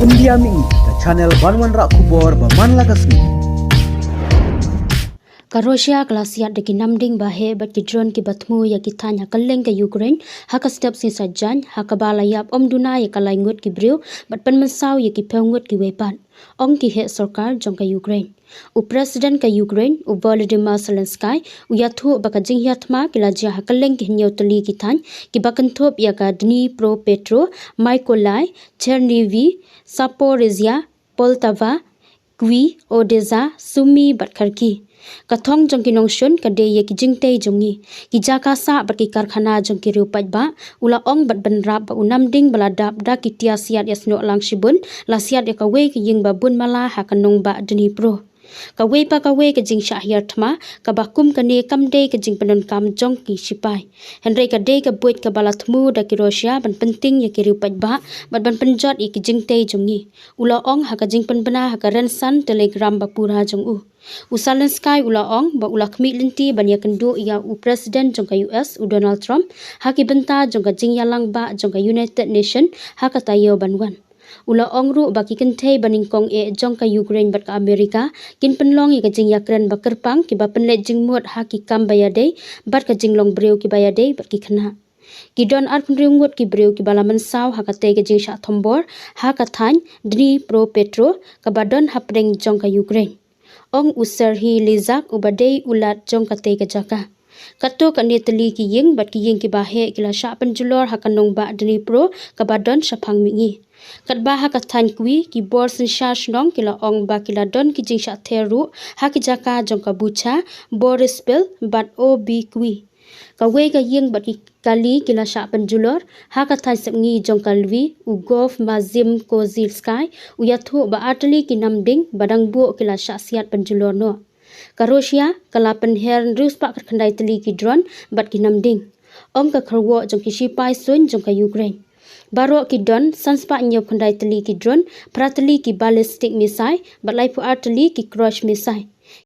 India mi ka channel banwan rak kubor ba man lagasni. Russia Siat de namding bahe bat ki drone ki batmu ya ki thanya kaleng ka Ukraine haka step si sajan haka balayap omduna ya kalai ngut ki brew bat pan mynsaw ya ki phew ngut ki wepan ong ki he sarkar jong ka Ukraine u president ka Ukraine u Volodymyr Zelensky u yathu baka jinghyatma ki lajia hakaleng ki nyotli ki than ki bakanthop ya ka Dnipro Petro Mykolaiv Chernihiv Zaporizhia Poltava Kwi Odessa Sumi Batkarki Kathong jong ki nongshun kade ye ki jingte jongi ki jaka sa bat ki karkhana jong ki rupat ba ula ong bat banrap ba unamding baladap da ki tia siat yasno lang shibun la siat ya kawe ki ying ba bun mala ha kanong ba Dnipro kawe pa kawe ka jing shahyar thma ka bakum kane kamde ka jing panon kam jong ki sipai henry ka de ka buit ka balathmu da ki Russia ban penting ya ki rupat ba bat ban penjot i ki jingte jongi ula ong ha ka jing panbana ha ka ransan telegram ba pura jong u Zelensky ula ong ba ula khmi linti ban ya kendo ya u president jong ka US u Donald Trump ha ki benta jong ka jing yalang ba jong ka United Nation ha ka tayo banwan ula ongru baki kenthei baning kong e jong ka Ukraine bat ka Amerika kin penlong ya ka jing yakran ba kerpang ki ba penle jing mot ha ki kam bayade bat ka jing long breu ki bayade bat ki khna ki don ar penriungut ki breu ki bala mynsaw ha ka te ka jing sha thombor ha ka than Dnipro Petro ka badon hapdeng jong ka Ukraine ong usar hi lizak ubadei ulat jong ka te ka jaka kato ka netali ki ying bat ki ying ki bahe kila sha penjulor ha kanong ba Dnipro ka badon shaphang mingi kat ba ha ka than kwi ki bor sin sha shnong kila ong ba kila don ki jing sha theru ha ki jaka jong ka bucha Borispil bat ob kwi ka we ka ying bat ki kali kila sha penjulor ha ka thai sapngi jong ka lwi u gof mazim kozilsky u yathu ba atli ki namding badang bu kila sha siat penjulor no ka Russia kalapan her rus pa khandai tali ki drone bat ki namding ong ka kharwo jong ki sipai sun jong ka Ukraine baro ki don sanspa nyop khandai tali ki drone pratali ki ballistic missile balai pu artili ki cruise missile